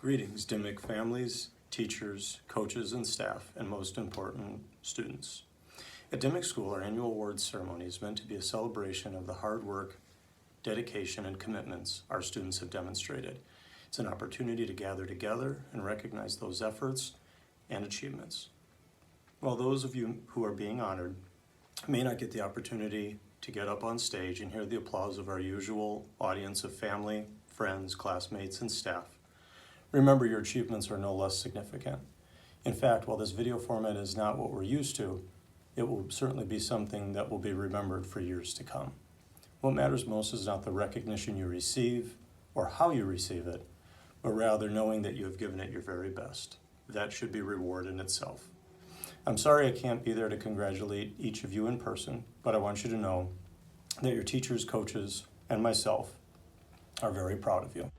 Greetings, Dimmick families, teachers, coaches, and staff, and most important, students. At Dimmick School, our annual awards ceremony is meant to be a celebration of the hard work, dedication, and commitments our students have demonstrated. It's an opportunity to gather together and recognize those efforts and achievements. While those of you who are being honored may not get the opportunity to get up on stage and hear the applause of our usual audience of family, friends, classmates, and staff, remember your achievements are no less significant. In fact, while this video format is not what we're used to, it will certainly be something that will be remembered for years to come. What matters most is not the recognition you receive or how you receive it, but rather knowing that you have given it your very best. That should be reward in itself. I'm sorry I can't be there to congratulate each of you in person, but I want you to know that your teachers, coaches, and myself are very proud of you.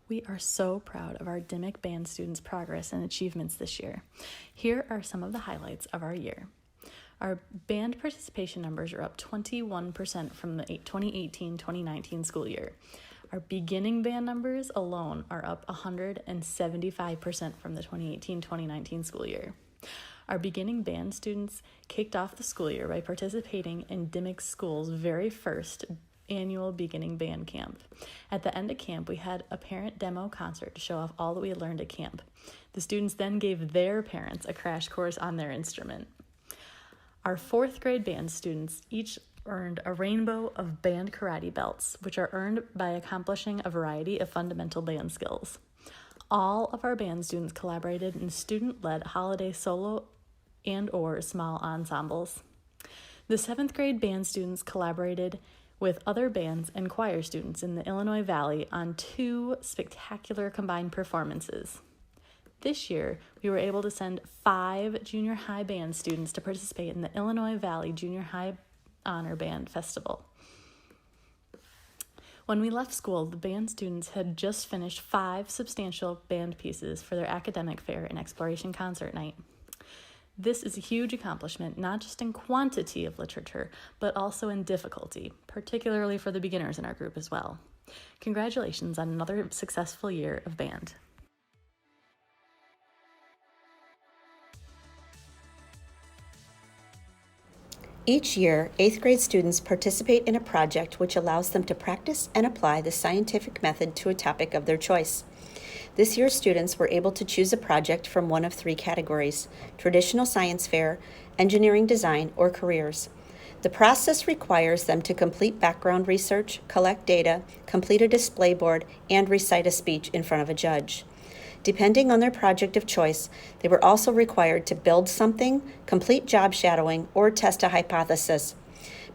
We are so proud of our Dimmick band students' progress and achievements this year. Here are some of the highlights of our year. Our band participation numbers are up 21% from the 2018-2019 school year. Our beginning band numbers alone are up 175% from the 2018-2019 school year. Our beginning band students kicked off the school year by participating in Dimmick School's very first annual beginning band camp. At the end of camp, we had a parent demo concert to show off all that we had learned at camp. The students then gave their parents a crash course on their instrument. Our fourth grade band students each earned a rainbow of band karate belts, which are earned by accomplishing a variety of fundamental band skills. All of our band students collaborated in student-led holiday solo and/or small ensembles. The seventh grade band students collaborated with other bands and choir students in the Illinois Valley on 2 spectacular combined performances. This year, we were able to send 5 junior high band students to participate in the Illinois Valley Junior High Honor Band Festival. When we left school, the band students had just finished 5 substantial band pieces for their academic fair and exploration concert night. This is a huge accomplishment, not just in quantity of literature, but also in difficulty, particularly for the beginners in our group as well. Congratulations on another successful year of band. Each year, 8th grade students participate in a project which allows them to practice and apply the scientific method to a topic of their choice. This year, students were able to choose a project from one of 3 categories: traditional science fair, engineering design, or careers. The process requires them to complete background research, collect data, complete a display board, and recite a speech in front of a judge. Depending on their project of choice, they were also required to build something, complete job shadowing, or test a hypothesis.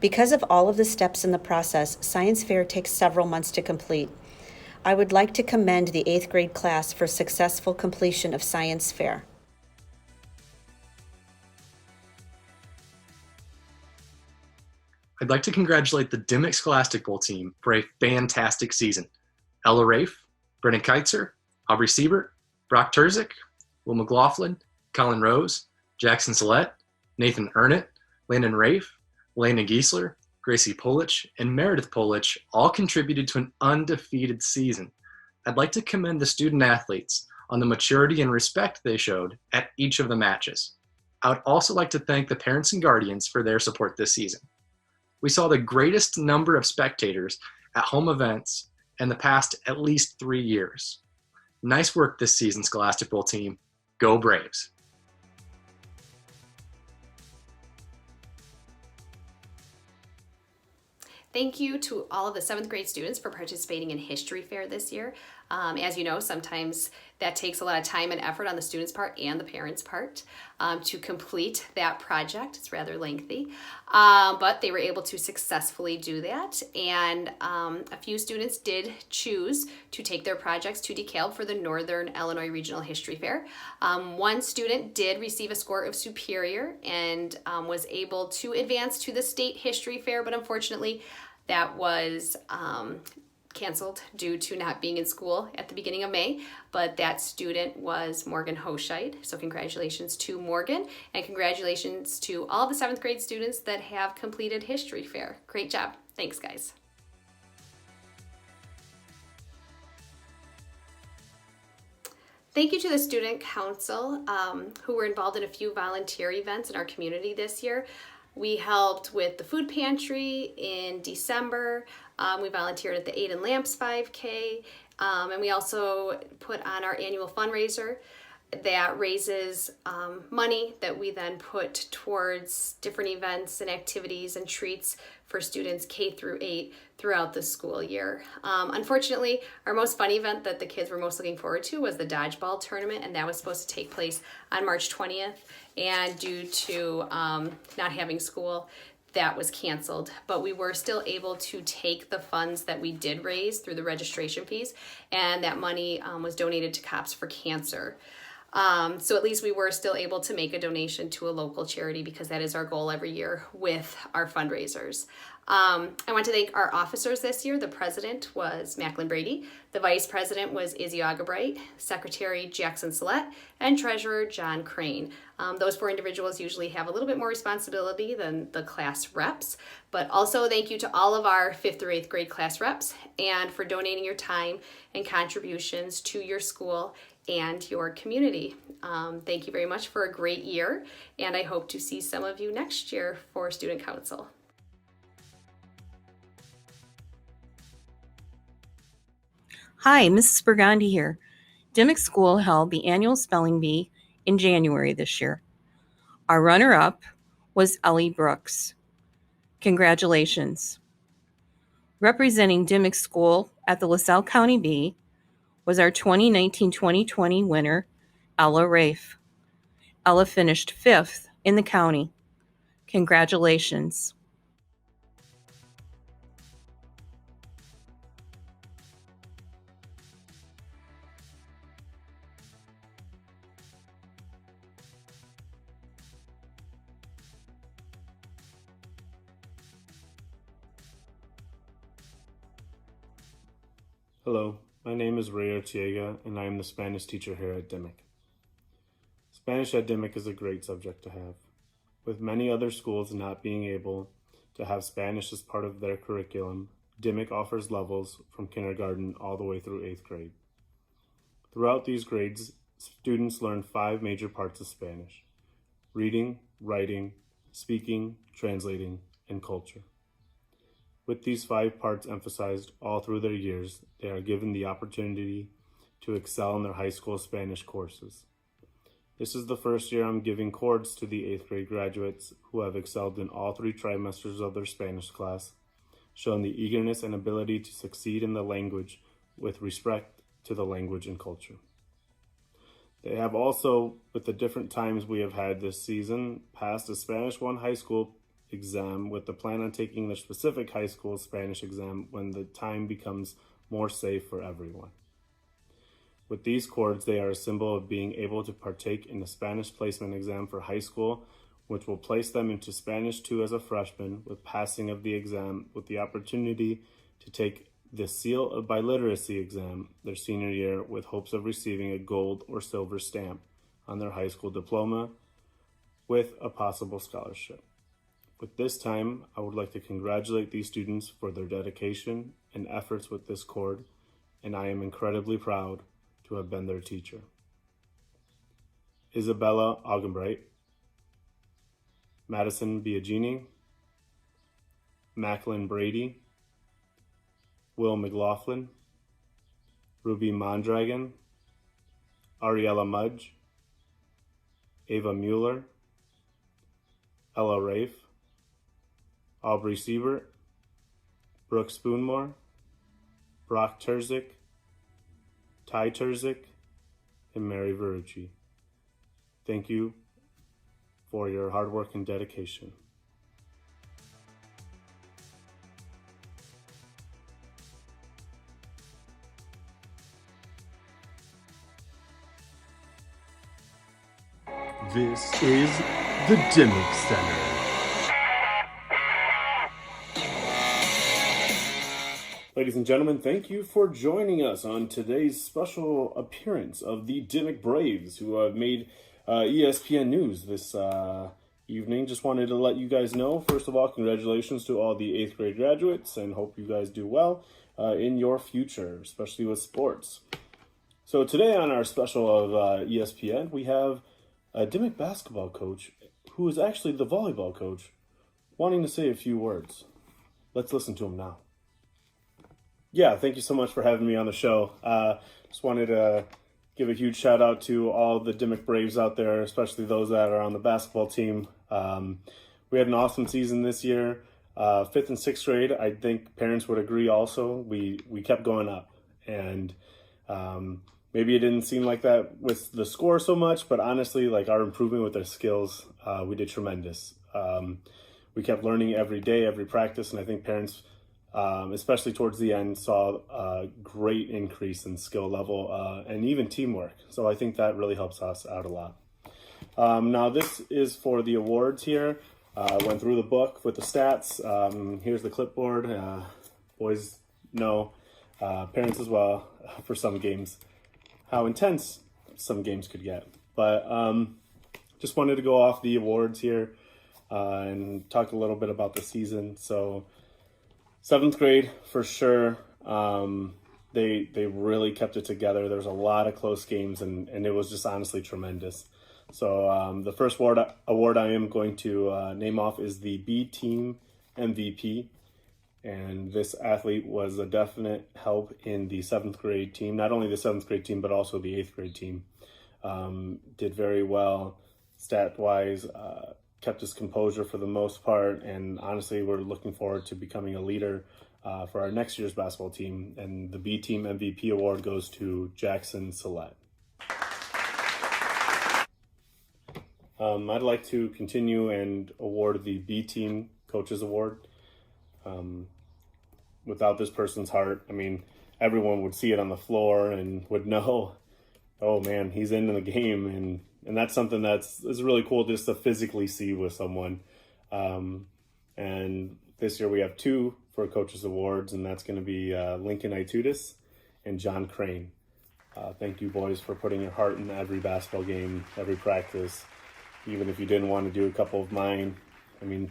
Because of all of the steps in the process, science fair takes several months to complete. I would like to commend the 8th grade class for successful completion of science fair. I'd like to congratulate the Dimmick Scholastic Bowl team for a fantastic season. Ella Rafe, Brennan Keitzer, Aubrey Siebert, Brock Terzick, Will McLaughlin, Colin Rose, Jackson Sillette, Nathan Ernett, Landon Rafe, Lena Giesler, Gracie Polich, and Meredith Polich all contributed to an undefeated season. I'd like to commend the student athletes on the maturity and respect they showed at each of the matches. I would also like to thank the parents and guardians for their support this season. We saw the greatest number of spectators at home events in the past at least 3 years. Nice work this season, Scholastic Bowl team. Go Braves. Thank you to all of the 7th grade students for participating in History Fair this year. As you know, sometimes that takes a lot of time and effort on the students' part and the parents' part to complete that project. It's rather lengthy, but they were able to successfully do that. And a few students did choose to take their projects to DeKalb for the Northern Illinois Regional History Fair. One student did receive a score of superior and was able to advance to the state history fair, but unfortunately that was canceled due to not being in school at the beginning of May, but that student was Morgan Hoscheid. So congratulations to Morgan, and congratulations to all the 7th grade students that have completed History Fair. Great job. Thanks, guys. Thank you to the Student Council who were involved in a few volunteer events in our community this year. We helped with the food pantry in December. We volunteered at the Aid and Lamps 5K. And we also put on our annual fundraiser that raises money that we then put towards different events and activities and treats for students K through 8 throughout the school year. Unfortunately, our most fun event that the kids were most looking forward to was the dodgeball tournament, and that was supposed to take place on March 20th. And due to not having school, that was canceled, but we were still able to take the funds that we did raise through the registration fees, and that money was donated to Cops for Cancer. So at least we were still able to make a donation to a local charity, because that is our goal every year with our fundraisers. I want to thank our officers this year. The president was Macklin Brady, the vice president was Izzy Augabright, secretary Jackson Sillette, and treasurer John Crane. Those 4 individuals usually have a little bit more responsibility than the class reps, but also thank you to all of our 5th through 8th grade class reps, and for donating your time and contributions to your school and your community. Thank you very much for a great year, and I hope to see some of you next year for Student Council. Hi, Mrs. Burgundy here. Dimmick School held the annual spelling bee in January this year. Our runner-up was Ellie Brooks. Congratulations. Representing Dimmick School at the LaSalle County Bee was our 2019-2020 winner, Ella Rafe. Ella finished 5th in the county. Congratulations. Hello, my name is Ray Artiega, and I am the Spanish teacher here at Dimmick. Spanish at Dimmick is a great subject to have. With many other schools not being able to have Spanish as part of their curriculum, Dimmick offers levels from kindergarten all the way through 8th grade. Throughout these grades, students learn 5 major parts of Spanish: reading, writing, speaking, translating, and culture. With these 5 parts emphasized all through their years, they are given the opportunity to excel in their high school Spanish courses. This is the first year I'm giving cords to the 8th grade graduates who have excelled in all 3 trimesters of their Spanish class, shown the eagerness and ability to succeed in the language with respect to the language and culture. They have also, with the different times we have had this season, passed a Spanish 1 high school exam with the plan on taking their specific high school Spanish exam when the time becomes more safe for everyone. With these cords, they are a symbol of being able to partake in the Spanish placement exam for high school, which will place them into Spanish 2 as a freshman with passing of the exam, with the opportunity to take the Seal of Biliteracy exam their senior year, with hopes of receiving a gold or silver stamp on their high school diploma with a possible scholarship. With this time, I would like to congratulate these students for their dedication and efforts with this cord, and I am incredibly proud to have been their teacher. Isabella Augenbright, Madison Biagini, Macklin Brady, Will McLaughlin, Ruby Mondragon, Ariella Mudge, Ava Mueller, Ella Rafe, Aubrey Siebert, Brooke Spoonmore, Brock Terzick, Ty Terzick, and Mary Verrucci. Thank you for your hard work and dedication. This is the Dimmick Center. Ladies and gentlemen, thank you for joining us on today's special appearance of the Dimmick Braves, who have made ESPN News this evening. Just wanted to let you guys know, first of all, congratulations to all the 8th grade graduates, and hope you guys do well in your future, especially with sports. So today on our special of ESPN, we have a Dimmick basketball coach, who is actually the volleyball coach, wanting to say a few words. Let's listen to him now. Yeah, thank you so much for having me on the show. Just wanted to give a huge shout out to all the Dimmick Braves out there, especially those that are on the basketball team. We had an awesome season this year. 5th and 6th grade, I think parents would agree also. We kept going up. And maybe it didn't seem like that with the score so much, but honestly, like our improvement with our skills, we did tremendous. We kept learning every day, every practice, and I think parents, especially towards the end, saw a great increase in skill level and even teamwork. So I think that really helps us out a lot. Now this is for the awards here. Went through the book with the stats. Here's the clipboard. Boys know, parents as well, for some games, how intense some games could get. But just wanted to go off the awards here and talk a little bit about the season. So 7th grade, for sure, they really kept it together. There was a lot of close games, and it was just honestly tremendous. So the first award I am going to name off is the B Team MVP. And this athlete was a definite help in the 7th grade team. Not only the 7th grade team, but also the 8th grade team. Did very well stat-wise, kept his composure for the most part, and honestly, we're looking forward to becoming a leader for our next year's basketball team. And the B Team MVP award goes to Jackson Sillette. I'd like to continue and award the B Team Coaches Award. Without this person's heart, I mean, everyone would see it on the floor and would know, oh man, he's in the game, and that's something that's really cool just to physically see with someone. And this year we have 2 for Coaches Awards, and that's going to be Lincoln Itudis and John Crane. Thank you, boys, for putting your heart in every basketball game, every practice, even if you didn't want to do a couple of mine. I mean,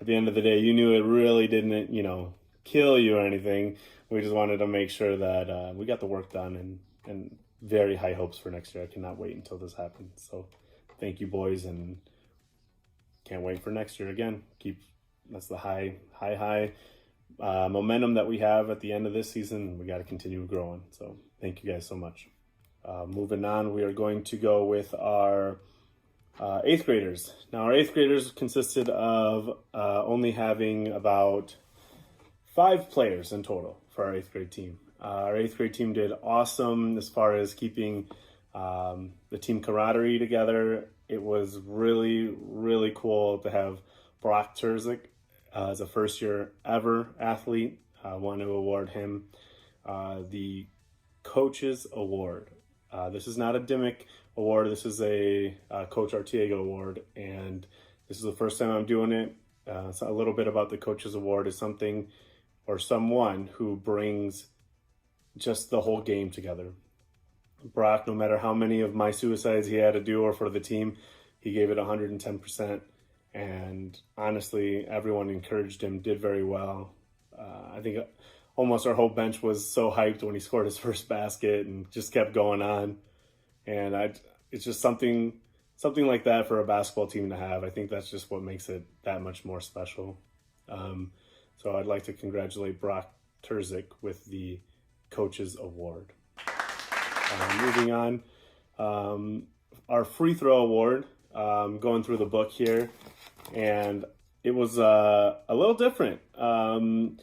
at the end of the day, you knew it really didn't, kill you or anything. We just wanted to make sure that we got the work done, and very high hopes for next year. I cannot wait until this happens. So thank you, boys, and can't wait for next year again. That's the high momentum that we have at the end of this season. We got to continue growing. So thank you guys so much. Moving on, we are going to go with our 8th graders. Now our 8th graders consisted of only having about 5 players in total for our 8th grade team. Our 8th grade team did awesome as far as keeping the team camaraderie together. It was really, really cool to have Brock Terzic as a first-year ever athlete. I want to award him the Coaches Award. This is not a Dimmick Award. This is a Coach Artiego Award, and this is the first time I'm doing it. So a little bit about the Coaches Award is something or someone who brings just the whole game together. Brock, no matter how many of my suicides he had to do or for the team, he gave it 110%. And honestly, everyone encouraged him, did very well. I think almost our whole bench was so hyped when he scored his first basket and just kept going on. And it's just something like that for a basketball team to have. I think that's just what makes it that much more special. So I'd like to congratulate Brock Terzic with the Coaches Award. Moving on, our free throw award, going through the book here, and it was a little different. Ty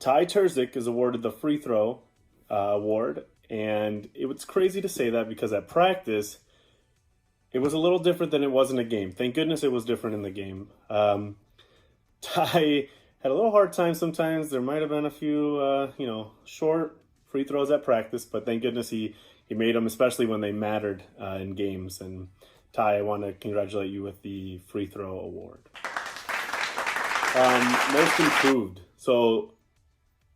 Terzic is awarded the free throw award, and it was crazy to say that because at practice, it was a little different than it was in a game. Thank goodness it was different in the game. Ty had a little hard time sometimes. There might have been a few, short free throws at practice, but thank goodness he made them, especially when they mattered in games. And Ty, I want to congratulate you with the free throw award. Most improved. So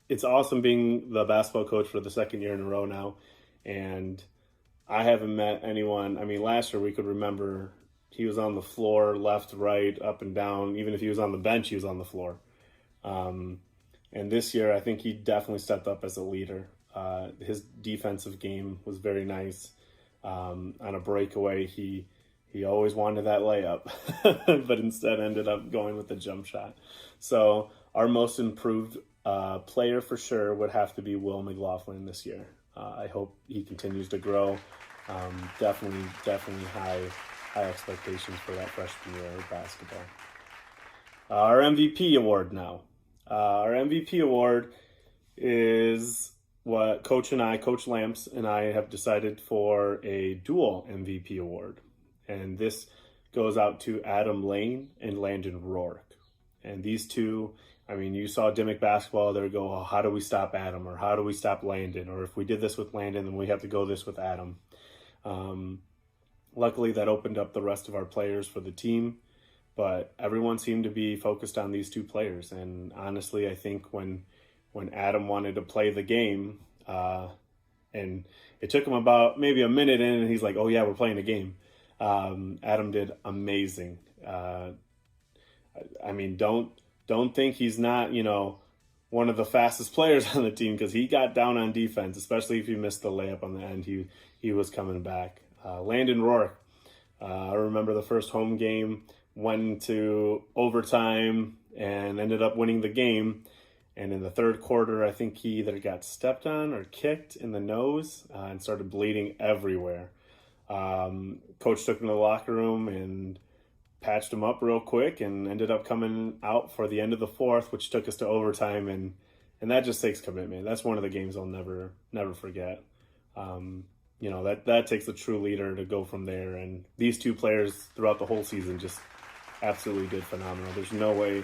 it's awesome being the basketball coach for the second year in a row now. And I haven't met anyone. I mean, last year we could remember he was on the floor, left, right, up and down. Even if he was on the bench, he was on the floor. And this year, I think he definitely stepped up as a leader. His defensive game was very nice. On a breakaway, he always wanted that layup, but instead ended up going with the jump shot. So our most improved player for sure would have to be Will McLaughlin this year. I hope he continues to grow. Definitely high expectations for that freshman year of basketball. Our MVP award now. Our MVP award is what Coach Lamps and I have decided for a dual MVP award. And this goes out to Adam Lane and Landon Rourke. And these two, I mean, you saw Dimmick basketball, they would go, oh, how do we stop Adam? Or how do we stop Landon? Or if we did this with Landon, then we have to go this with Adam. Luckily, that opened up the rest of our players for the team. But everyone seemed to be focused on these two players. And honestly, I think when Adam wanted to play the game, and it took him about maybe a minute in, and he's like, oh yeah, we're playing a game. Adam did amazing. I mean, don't think he's not, one of the fastest players on the team, because he got down on defense, especially if he missed the layup on the end. He was coming back. Landon Rourke, I remember the first home game, went to overtime and ended up winning the game. And in the third quarter, I think he either got stepped on or kicked in the nose and started bleeding everywhere. Coach took him to the locker room and patched him up real quick and ended up coming out for the end of the fourth, which took us to overtime. And that just takes commitment. That's one of the games I'll never forget. That takes a true leader to go from there. And these two players throughout the whole season just absolutely did phenomenal. There's no way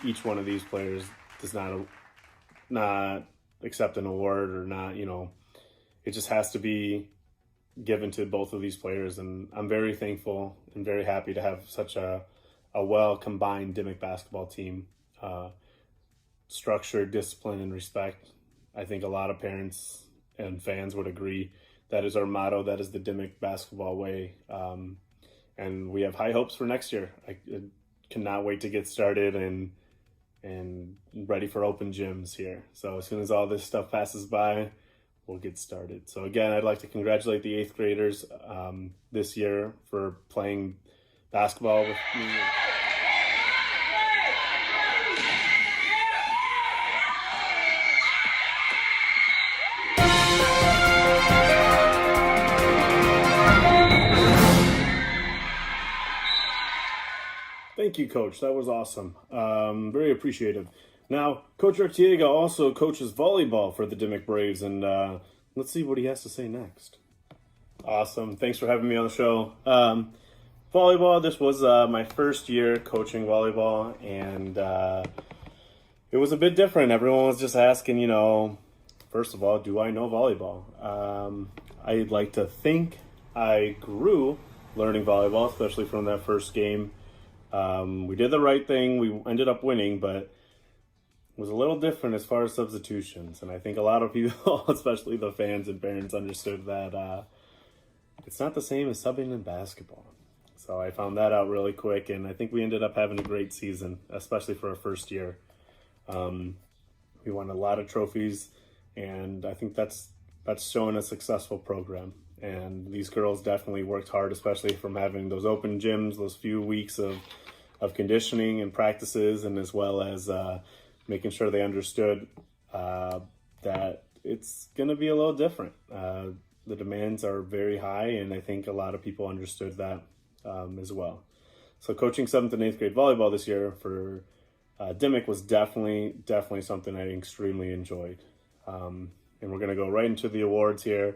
each one of these players does not accept an award or not, it just has to be given to both of these players. And I'm very thankful and very happy to have such a well combined Dimmick basketball team. Structure, discipline, and respect. I think a lot of parents and fans would agree that is our motto. That is the Dimmick basketball way. And we have high hopes for next year. I cannot wait to get started and ready for open gyms here. So as soon as all this stuff passes by, we'll get started. So again, I'd like to congratulate the 8th graders this year for playing basketball with me. Thank you, Coach. That was awesome. Very appreciative. Now, Coach Artiega also coaches volleyball for the Dimmick Braves, and let's see what he has to say next. Awesome. Thanks for having me on the show. Volleyball, this was my first year coaching volleyball, and it was a bit different. Everyone was just asking, first of all, do I know volleyball? I'd like to think I grew learning volleyball, especially from that first game. We did the right thing. We ended up winning, but it was a little different as far as substitutions. And I think a lot of people, especially the fans and parents, understood that it's not the same as subbing in basketball. So I found that out really quick, and I think we ended up having a great season, especially for our first year. We won a lot of trophies, and I think that's showing a successful program. And these girls definitely worked hard, especially from having those open gyms, those few weeks of conditioning and practices, and as well as making sure they understood that it's going to be a little different. The demands are very high, and I think a lot of people understood that as well. So coaching 7th and 8th grade volleyball this year for Dimmick was definitely something I extremely enjoyed. And we're going to go right into the awards here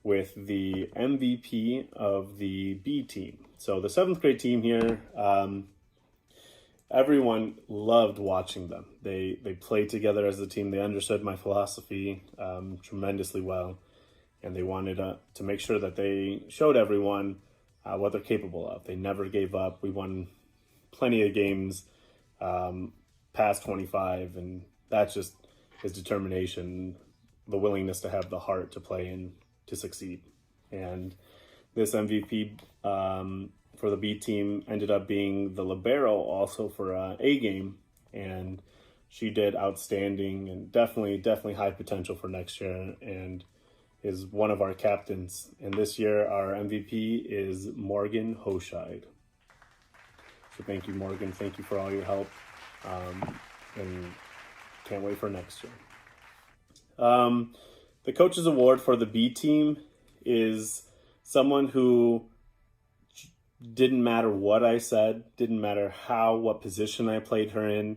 with the MVP of the B team. So the 7th grade team here, everyone loved watching them. They played together as a team. They understood my philosophy tremendously well, and they wanted to make sure that they showed everyone what they're capable of. They never gave up. We won plenty of games past 25, and that's just his determination, the willingness to have the heart to play and to succeed. And this MVP for the B team ended up being the libero also for A game, and she did outstanding and definitely high potential for next year, and is one of our captains. And this year our MVP is Morgan Hoshide. So thank you, Morgan. Thank you for all your help, and can't wait for next year. The coach's award for the B team is someone who didn't matter what I said, didn't matter what position I played her in,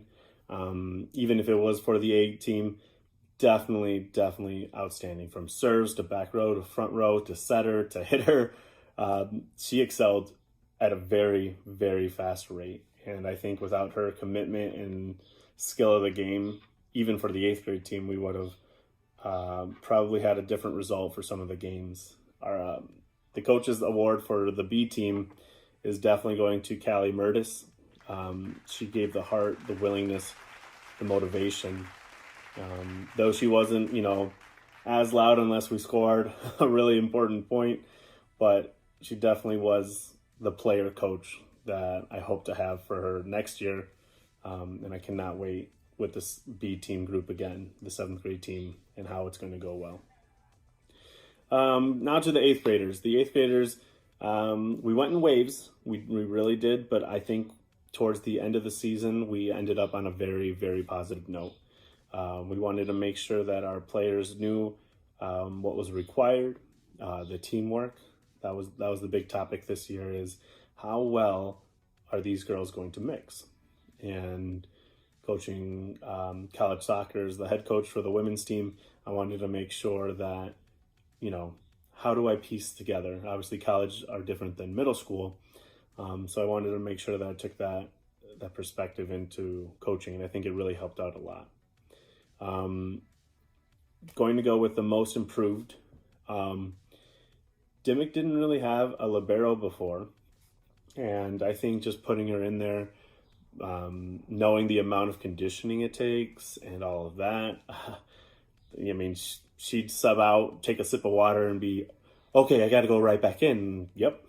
even if it was for the A team, definitely outstanding. From serves to back row to front row to setter to hitter, she excelled at a very fast rate. And I think without her commitment and skill of the game, even for the 8th grade team, we would have probably had a different result for some of the games. The coach's award for the B team is definitely going to Callie Murtis. She gave the heart, the willingness, the motivation. Though she wasn't, as loud unless we scored a really important point, but she definitely was the player coach that I hope to have for her next year. And I cannot wait with this B team group again, the 7th grade team, and how it's going to go well. Now to the 8th graders. The 8th graders, we went in waves. We really did, but I think towards the end of the season, we ended up on a very positive note. We wanted to make sure that our players knew what was required, the teamwork. That was the big topic this year, is how well are these girls going to mix? And coaching college soccer as the head coach for the women's team, I wanted to make sure that, how do I piece together? Obviously, college are different than middle school, so I wanted to make sure that I took that perspective into coaching, and I think it really helped out a lot. Going to go with the most improved. Dimmick didn't really have a libero before, and I think just putting her in there, knowing the amount of conditioning it takes and all of that, she'd sub out, take a sip of water, and be, okay, I got to go right back in. Yep,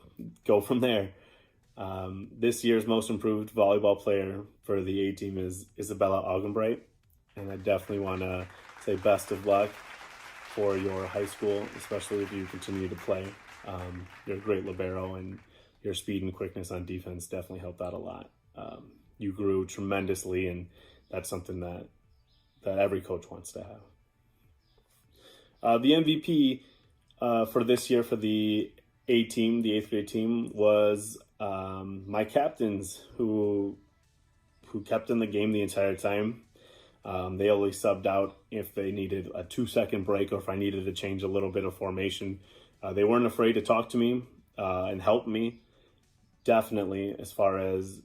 go from there. This year's most improved volleyball player for the A team is Isabella Augenbright, and I definitely want to say best of luck for your high school, especially if you continue to play. You're a great libero, and your speed and quickness on defense definitely helped out a lot. You grew tremendously, and that's something that every coach wants to have. The MVP for this year for the A team, the 8th grade team, was my captains who kept in the game the entire time. They only subbed out if they needed a 2-second break, or if I needed to change a little bit of formation. They weren't afraid to talk to me and help me, definitely, as far as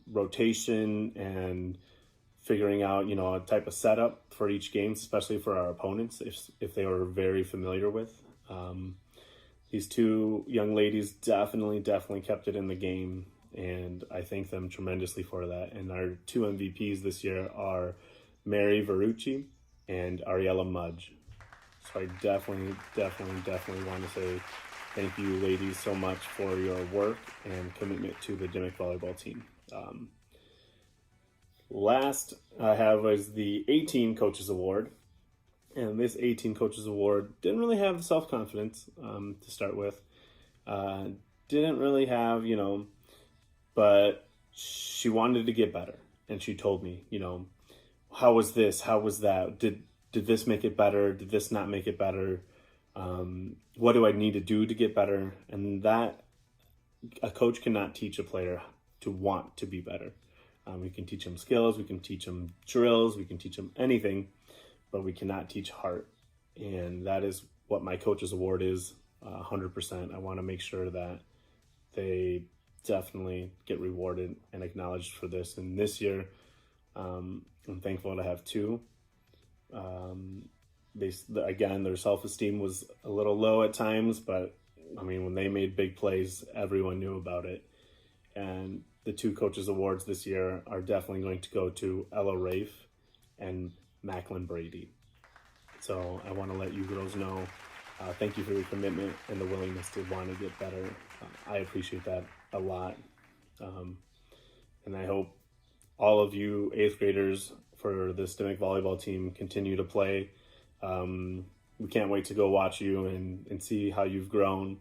rotation and figuring out, a type of setup for each game, especially for our opponents, if they were very familiar with. These two young ladies definitely kept it in the game, and I thank them tremendously for that. And our 2 MVPs this year are Mary Verrucci and Ariella Mudge. So I definitely want to say thank you, ladies, so much for your work and commitment to the Dimmick volleyball team. Last I have is the 18 Coaches Award. And this 18 Coaches Award didn't really have self-confidence to start with. Didn't really have, but she wanted to get better. And she told me, how was this? How was that? Did this make it better? Did this not make it better? What do I need to do to get better? And that a coach cannot teach a player to want to be better. We can teach them skills, we can teach them drills, we can teach them anything, but we cannot teach heart. And that is what my Coach's Award is, 100%. I want to make sure that they definitely get rewarded and acknowledged for this. And this year, I'm thankful to have 2. Their self-esteem was a little low at times, but when they made big plays, everyone knew about it. And the 2 Coaches Awards this year are definitely going to go to Ella Rafe and Macklin Brady. So I want to let you girls know, thank you for your commitment and the willingness to want to get better. I appreciate that a lot. And I hope all of you 8th graders for this Dimmick volleyball team continue to play. We can't wait to go watch you and see how you've grown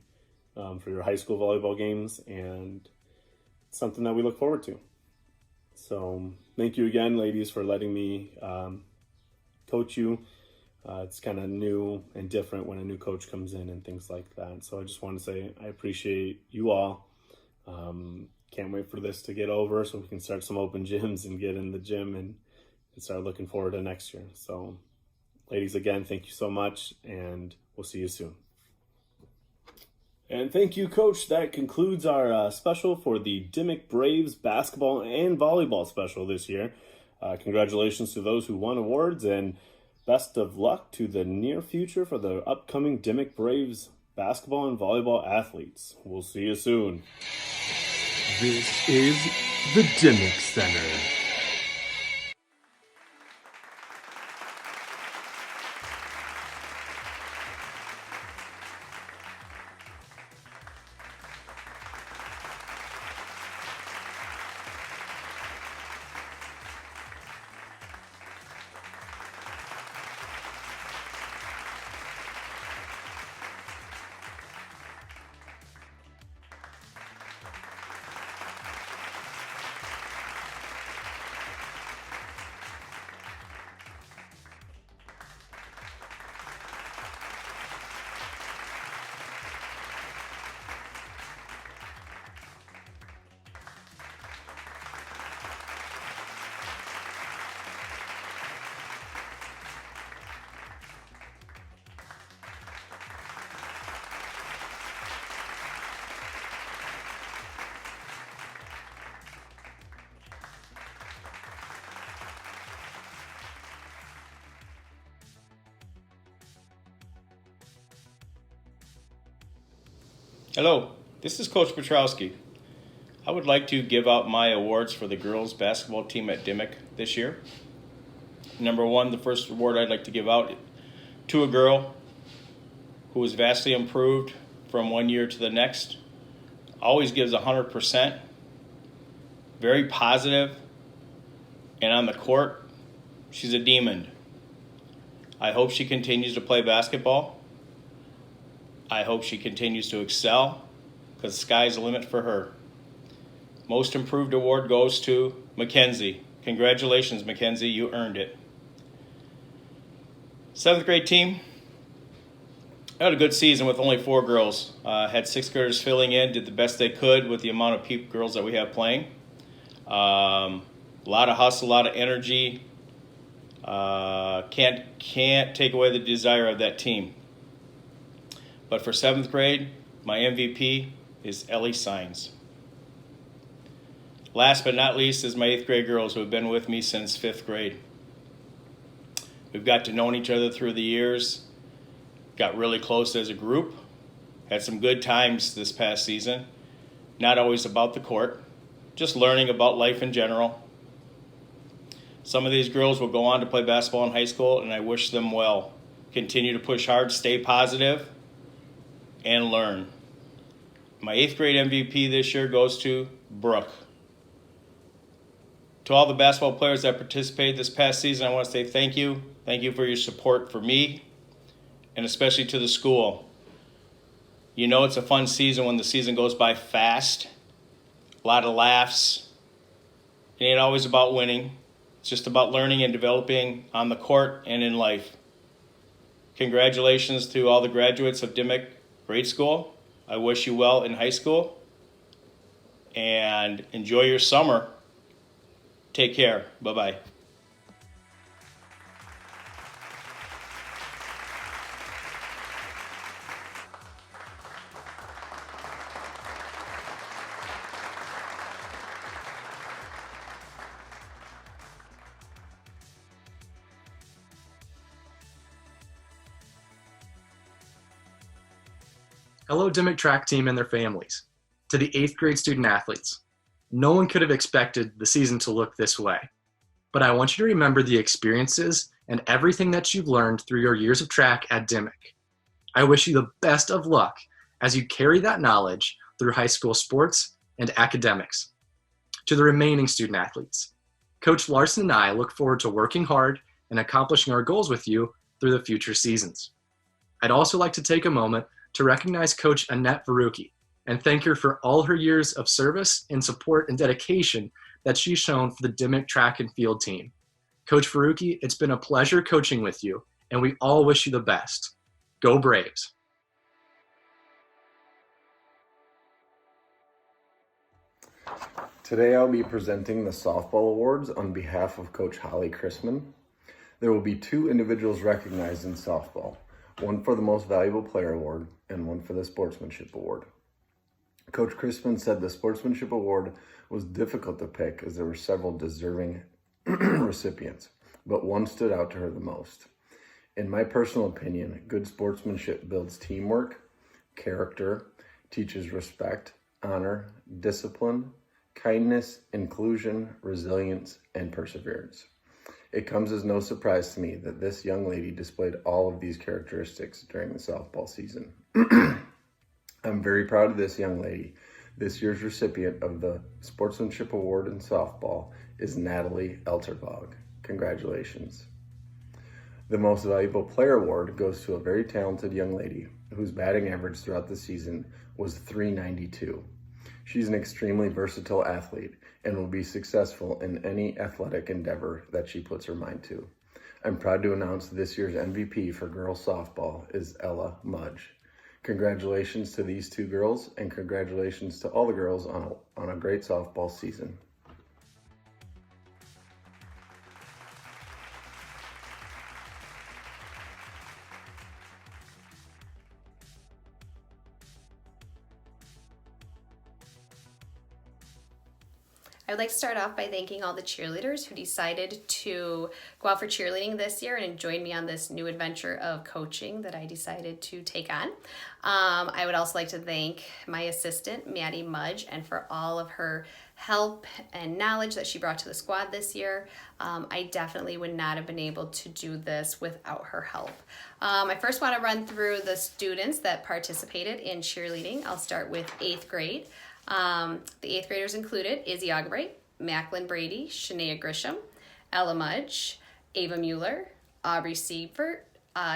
for your high school volleyball games, and it's something that we look forward to. So thank you again, ladies, for letting me coach you. It's kind of new and different when a new coach comes in and things like that. So I just want to say I appreciate you all. Can't wait for this to get over so we can start some open gyms and get in the gym and start looking forward to next year. So ladies, again, thank you so much, and we'll see you soon. And thank you, Coach. That concludes our special for the Dimmick Braves basketball and volleyball special this year. Congratulations to those who won awards, and best of luck to the near future for the upcoming Dimmick Braves basketball and volleyball athletes. We'll see you soon. This is the Dimmick Center. Hello, this is Coach Petrowski. I would like to give out my awards for the girls basketball team at Dimmick this year. Number one, the first award I'd like to give out to a girl who was vastly improved from one year to the next. Always gives 100%, very positive, and on the court, she's a demon. I hope she continues to play basketball. I hope she continues to excel, because the sky's the limit for her. Most Improved Award goes to Mackenzie. Congratulations, Mackenzie, you earned it. 7th grade team, I had a good season with only 4 girls. Had 6th graders filling in, did the best they could with the amount of girls that we have playing. A lot of hustle, a lot of energy. Can't take away the desire of that team. But for 7th grade, my MVP is Ellie Sines. Last but not least is my 8th grade girls who have been with me since 5th grade. We've got to know each other through the years, got really close as a group, had some good times this past season, not always about the court, just learning about life in general. Some of these girls will go on to play basketball in high school, and I wish them well. Continue to push hard, stay positive, and learn. My 8th grade MVP this year goes to Brooke. To all the basketball players that participated this past season, I want to say thank you. Thank you for your support for me, and especially to the school. You know it's a fun season when the season goes by fast. A lot of laughs. It ain't always about winning. It's just about learning and developing on the court and in life. Congratulations to all the graduates of Dimmick Grade School. I wish you well in high school. And enjoy your summer. Take care. Bye-bye. Hello, Dimmick track team and their families. To the 8th grade student athletes, no one could have expected the season to look this way. but I want you to remember the experiences and everything that you've learned through your years of track at Dimmick. I wish you the best of luck as you carry that knowledge through high school sports and academics. To the remaining student athletes, Coach Larson and I look forward to working hard and accomplishing our goals with you through the future seasons. I'd also like to take a moment to recognize Coach Annette Verucki and thank her for all her years of service and support and dedication that she's shown for the Dimmick track and field team. Coach Verucki, it's been a pleasure coaching with you, and we all wish you the best. Go Braves! Today I'll be presenting the softball awards on behalf of Coach Holly Chrisman. There will be 2 individuals recognized in softball, one for the Most Valuable Player Award and one for the Sportsmanship Award. Coach Chrisman said the Sportsmanship Award was difficult to pick as there were several deserving recipients, but one stood out to her the most. In my personal opinion, good sportsmanship builds teamwork, character, teaches respect, honor, discipline, kindness, inclusion, resilience, and perseverance. It comes as no surprise to me that this young lady displayed all of these characteristics during the softball season. I'm very proud of this young lady. This year's recipient of the Sportsmanship Award in softball is Natalie Elterbog. Congratulations. The Most Valuable Player Award goes to a very talented young lady whose batting average throughout the season was .392. She's an extremely versatile athlete and will be successful in any athletic endeavor that she puts her mind to. I'm proud to announce this year's MVP for girls softball is Ella Mudge. Congratulations to these 2 girls, and congratulations to all the girls on a great softball season. I would like to start off by thanking all the cheerleaders who decided to go out for cheerleading this year and join me on this new adventure of coaching that I decided to take on. I would also like to thank my assistant, Maddie Mudge, and for all of her help and knowledge that she brought to the squad this year. I definitely would not have been able to do this without her help. I first want to run through the students that participated in cheerleading. I'll start with 8th grade. The 8th graders included Izzy Ogbright, Macklin Brady, Shania Grisham, Ella Mudge, Ava Mueller, Aubrey Siebert,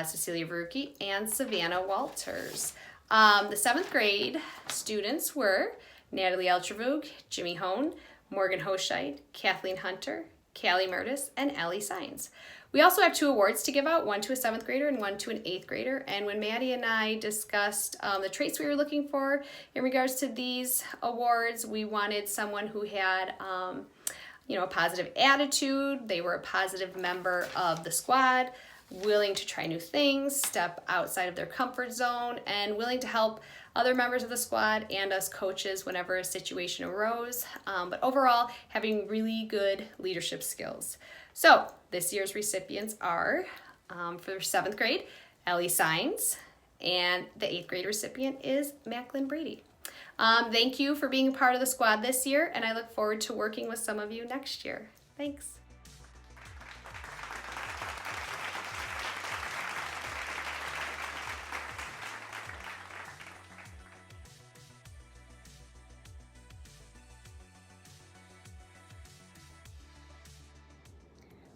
Cecilia Verucki, and Savannah Walters. The 7th grade students were Natalie Eltravug, Jimmy Hone, Morgan Hoscheit, Kathleen Hunter, Callie Murtis, and Ellie Sines. We also have 2 awards to give out, one to a 7th grader and one to an 8th grader. And when Maddie and I discussed the traits we were looking for in regards to these awards, we wanted someone who had a positive attitude. They were a positive member of the squad, willing to try new things, step outside of their comfort zone, and willing to help other members of the squad and us coaches whenever a situation arose. But overall, having really good leadership skills. So this year's recipients are, for 7th grade, Ellie Sines, and the 8th grade recipient is Macklin Brady. Thank you for being a part of the squad this year, and I look forward to working with some of you next year. Thanks.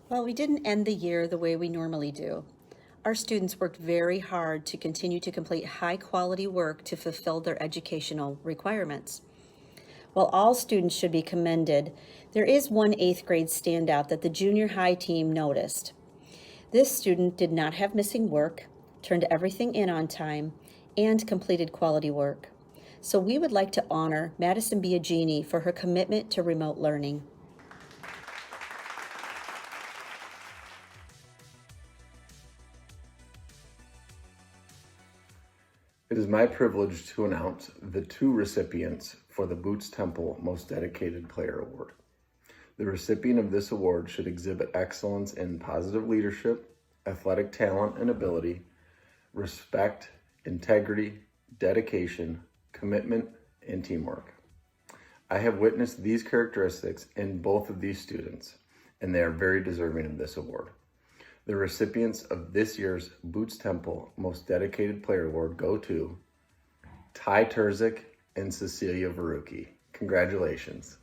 Well, we didn't end the year the way we normally do. Our students worked very hard to continue to complete high-quality work to fulfill their educational requirements. While all students should be commended, there is one 8th grade standout that the junior high team noticed. This student did not have missing work, turned everything in on time, and completed quality work. So we would like to honor Madison Biagini for her commitment to remote learning. It is my privilege to announce the 2 recipients for the Boots Temple Most Dedicated Player Award. The recipient of this award should exhibit excellence in positive leadership, athletic talent and ability, respect, integrity, dedication, commitment, and teamwork. I have witnessed these characteristics in both of these students, and they are very deserving of this award. The recipients of this year's Boots Temple Most Dedicated Player Award go to Ty Terzic and Cecilia Verucki. Congratulations.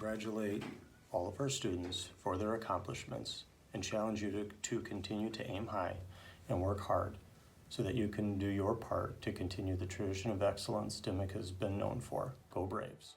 congratulate all of our students for their accomplishments and challenge you to continue to aim high and work hard so that you can do your part to continue the tradition of excellence Dimmick has been known for. Go Braves!